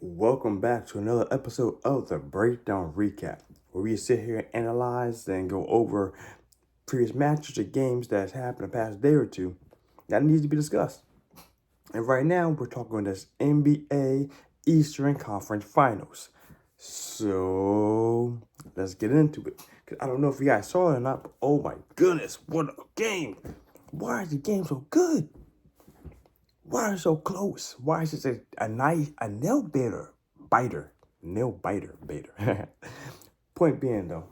Welcome back to another episode of the Breakdown Recap, where we sit here and analyze and go over previous matches or games that has happened the past day or two that needs to be discussed. And right now, we're talking about this NBA Eastern Conference Finals. So, let's get into it. Because I don't know if you guys saw it or not, but oh my goodness, what a game! Why is the game so good? Why is it so close? Why is it a nail biter? Point being though,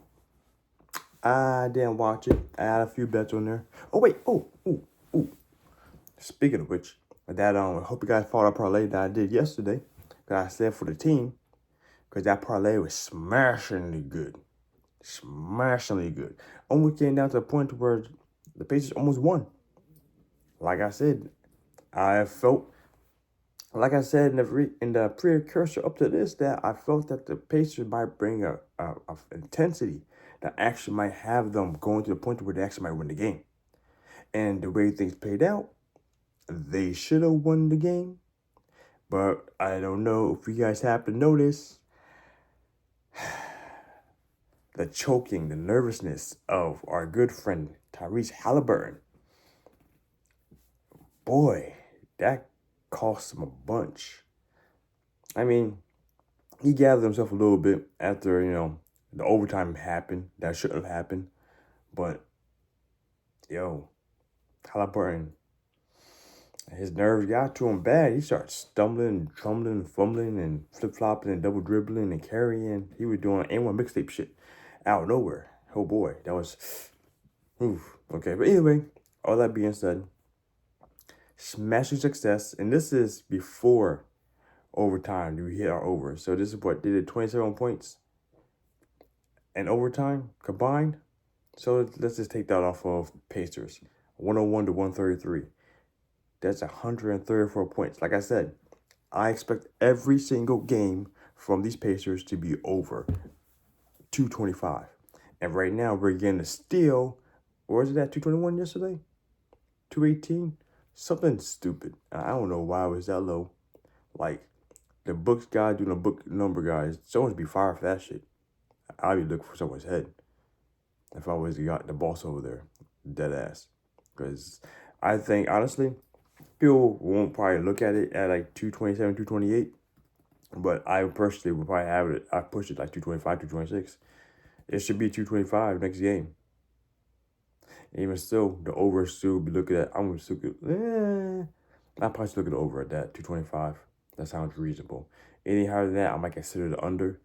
I didn't watch it. I had a few bets on there. Oh wait, ooh. Speaking of which, that I hope you guys followed that parlay that I did yesterday. That I said for the team, because that parlay was smashingly good. Almost came down to the point where the Pacers almost won. Like I said, I felt, like I said in the precursor up to this, that I felt that the Pacers might bring a intensity that actually might have them going to the point where they actually might win the game. And the way things played out, they should have won the game. But I don't know if you guys happen to notice the choking, the nervousness of our good friend Tyrese Halliburton. Boy, that cost him a bunch. I mean, he gathered himself a little bit after, the overtime happened. That shouldn't have happened. But, Halliburton, his nerves got to him bad. He started stumbling, trumbling, fumbling, and flip-flopping, and double dribbling, and carrying. He was doing A1 mixtape shit out of nowhere. Oh, boy. That was, oof. Okay, but anyway, all that being said, smashing success. And this is before overtime. We hit our over. So this is what they did, 27 points and overtime combined. So let's just take that off of Pacers. 101 to 133. That's 134 points. Like I said, I expect every single game from these Pacers to be over 225. And right now we're getting a steal. Or was it at 221 yesterday? 218? Something stupid. I don't know why it was that low. Like, the books guy doing the book number guys, someone be fired for that shit. I'd be looking for someone's head if I was the boss over there. Dead ass. Because I think, honestly, people won't probably look at it at like 227, 228. But I personally would probably have it. I push it like 225, 226. It should be 225 next game. Even still, the over still be looking at. I'm still I probably still look at the over at that 225. That sounds reasonable. Any higher than that, I might consider the under.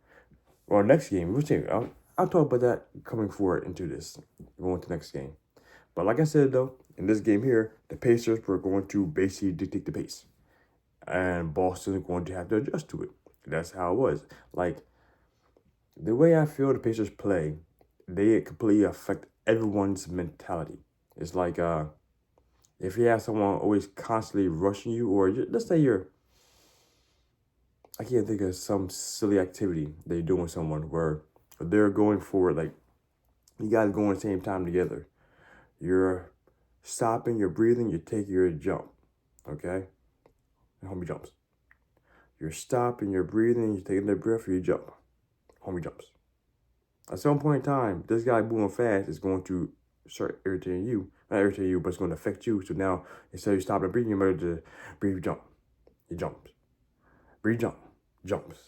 Or next game, we'll see. I'll talk about that coming forward into this, going to the next game. But like I said though, in this game here, the Pacers were going to basically dictate the pace, and Boston is going to have to adjust to it. That's how it was. Like, the way I feel the Pacers play, they completely affect everyone's mentality. It's like if you have someone always constantly rushing you, or let's say I can't think of some silly activity they do with someone where they're going forward, like you guys going at the same time together. You're stopping, you're breathing, you're taking your jump, okay? Homie jumps. You're stopping, you're breathing, you're taking that breath, you jump. Homie jumps. At some point in time, this guy moving fast is going to start irritating you. Not irritating you, but it's going to affect you. So now, instead of stopping and breathing, you're ready to breathe, jump. He jumps. Breathe, jump. Jumps.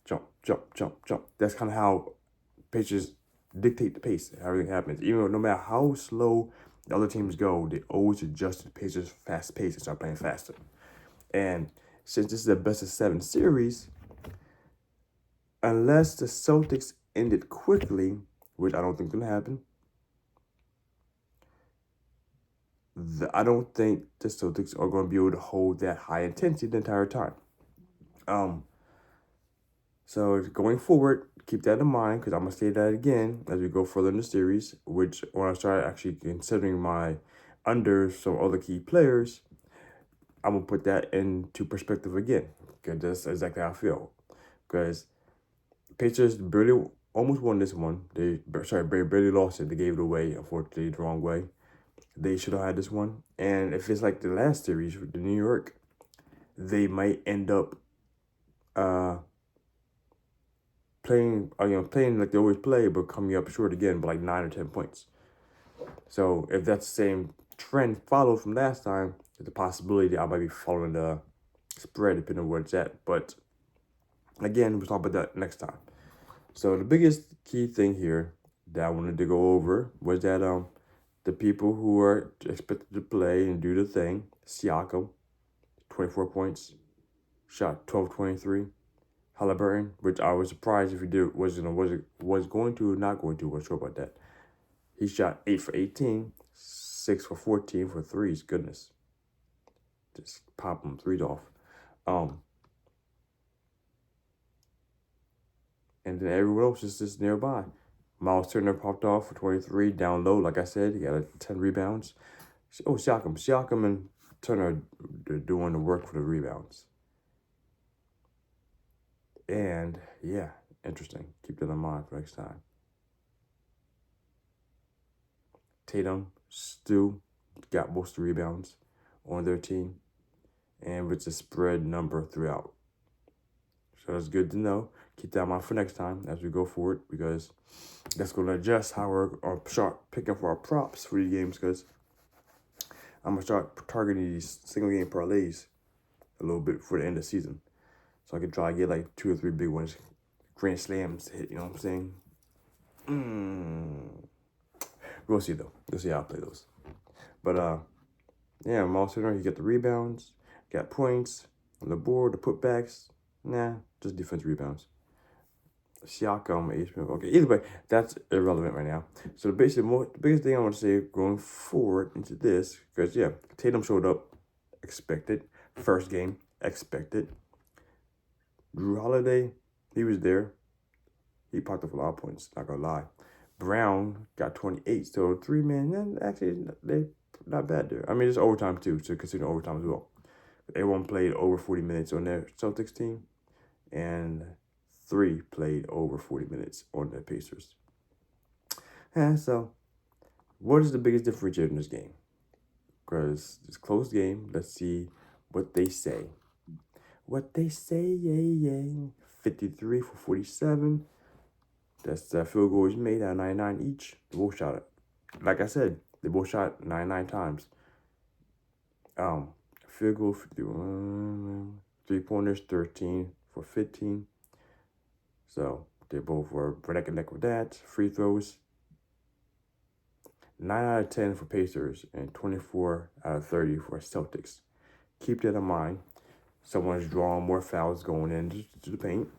Jump. That's kind of how pitchers dictate the pace. Everything happens. Even though no matter how slow the other teams go, they always adjust to the Pacers' fast pace and start playing faster. And since this is a best of 7 series, unless the Celtics end it quickly, which I don't think is going to happen, I don't think the Celtics are going to be able to hold that high intensity the entire time. So going forward, keep that in mind, because I'm going to say that again as we go further in the series, which when I start actually considering my under some other key players, I'm going to put that into perspective again, because that's exactly how I feel. Because Pacers barely almost won this one. They barely lost it. They gave it away, unfortunately, the wrong way. They should have had this one. And if it's like the last series with the New York, they might end up playing like they always play, but coming up short again by like 9 or 10 points. So if that same trend follows from last time, there's a possibility that I might be following the spread depending on where it's at. But again, we'll talk about that next time. So the biggest key thing here that I wanted to go over was that the people who are expected to play and do the thing, Siakam, 24 points, shot 12-23. Halliburton, which I was surprised if he was going to or not going to. Wasn't sure about that. He shot 8 for 18, 6 for 14 for threes. Goodness, just pop them threes off. And then everyone else is just nearby. Miles Turner popped off for 23, down low. Like I said, he got 10 rebounds. Oh, Siakam and Turner are doing the work for the rebounds. And yeah, interesting. Keep that in mind for next time. Tatum still got most of the rebounds on their team, and with the spread number throughout. So that's good to know. Keep that in mind for next time as we go forward, because that's going to adjust how we're picking up our props for these games, because I'm going to start targeting these single game parlays a little bit for the end of the season. So I can try to get like 2 or 3 big ones, grand slams to hit, you know what I'm saying? We'll see though. We'll see how I play those. But yeah, Miles Turner, he got the rebounds, got points on the board, the putbacks. Nah, just defensive rebounds. Siakam, okay. Either way, that's irrelevant right now. So the biggest thing I want to say going forward into this, because yeah, Tatum showed up, expected. First game, expected. Drew Holiday, he was there. He popped up a lot of points, not gonna lie. Brown got 28, so 3 men, actually, they not bad there. I mean, it's overtime too, so consider overtime as well. Everyone played over 40 minutes on their Celtics team, and 3 played over 40 minutes on the Pacers. And so, what is the biggest differentiator in this game? Because it's a close game. Let's see what they say. Yeah. 53 for 47. That's the field goals made at 99 each. They both shot it. Like I said, they both shot 99 times. Field goal 51. 3-pointers 13 for 15. So they both were neck and neck with that. Free throws 9 out of 10 for Pacers and 24 out of 30 for Celtics. Keep that in mind. Someone's drawing more fouls going into the paint.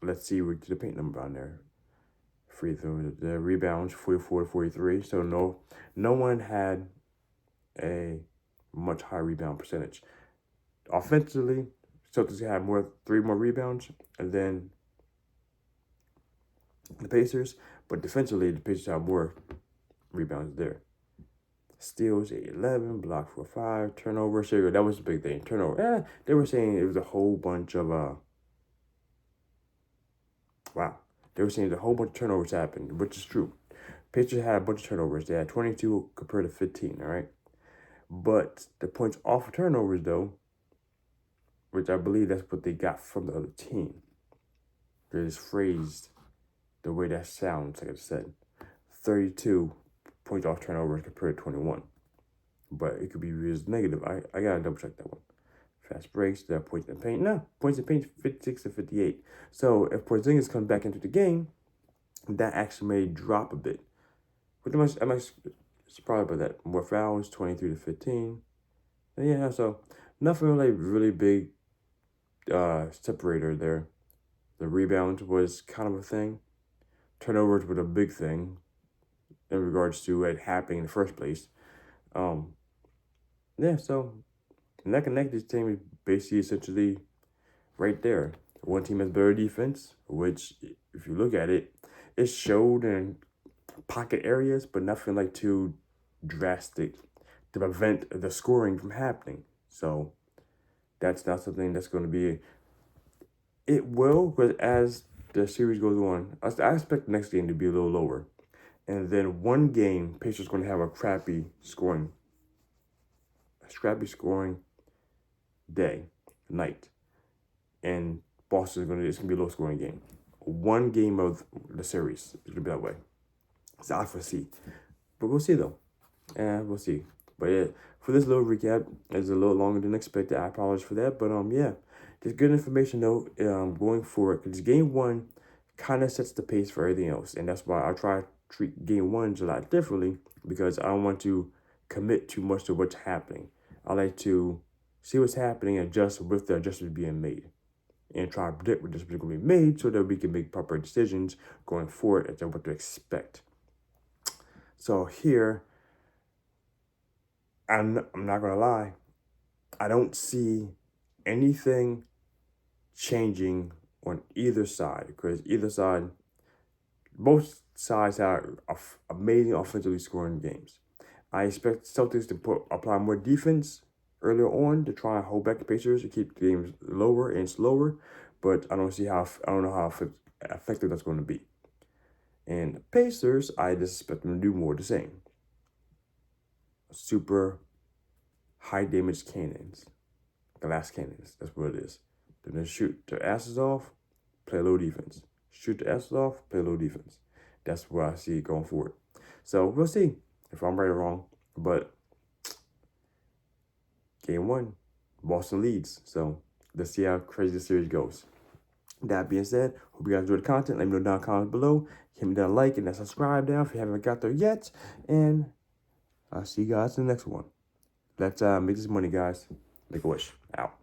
Let's see what the paint number on there. Free throws, the rebounds 44 to 43. So no one had a much higher rebound percentage. Offensively, Celtics had 3 more rebounds, and then the Pacers. But defensively, the Pacers had more rebounds there. Steals 8-11, block for 5, turnover. So that was the big thing. Turnover. They were saying it was a whole bunch of They were saying a whole bunch of turnovers happened, which is true. Pacers had a bunch of turnovers. They had 22 compared to 15, all right? But the points off of turnovers, though, which I believe that's what they got from the other team. They're just phrased the way that sounds, like I said. 32 points off turnovers compared to 21. But it could be as negative. I got to double check that one. Fast breaks, there are points in the paint. No, points in the paint 56 to 58. So if Porzingis comes back into the game, that actually may drop a bit. But I'm surprised by that. More fouls, 23 to 15. And yeah, so nothing like really big separator there. The rebound was kind of a thing. Turnovers were a big thing in regards to it happening in the first place. Yeah, so neck and neck, this team is basically essentially right there. One team has better defense, which, if you look at it, it showed in pocket areas, but nothing like too drastic to prevent the scoring from happening. So that's not something that's going to be. It will, but as the series goes on, I expect the next game to be a little lower. And then one game, Pacers going to have a crappy scoring day, night. And it's gonna be a low scoring game. One game of the series is gonna be that way. So I foresee, but we'll see though. We'll see. But yeah, for this little recap, it's a little longer than expected. I apologize for that. But yeah, just good information though. Going forward, because game one kind of sets the pace for everything else, and that's why I try to treat game ones a lot differently, because I don't want to commit too much to what's happening. I like to see what's happening and adjust with the adjustments being made, and try to predict what adjustments are going to be made so that we can make proper decisions going forward as to what to expect. So here, I'm not gonna lie, I don't see anything changing on either side, because both sides have amazing offensively scoring games. I expect Celtics to apply more defense earlier on to try and hold back the Pacers to keep the games lower and slower, but I don't know how effective that's going to be. And the Pacers, I just expect them to do more of the same. Super high damage cannons, glass cannons. That's what it is. They're gonna shoot their asses off, play low defense. Shoot their asses off, play low defense. That's where I see it going forward. So we'll see if I'm right or wrong. But game one, Boston leads. So let's see how crazy the series goes. That being said, hope you guys enjoyed the content. Let me know down in the comments below. Hit me that like and that subscribe down if you haven't got there yet. And I'll see you guys in the next one. Let's make this money, guys. Make a wish. Out.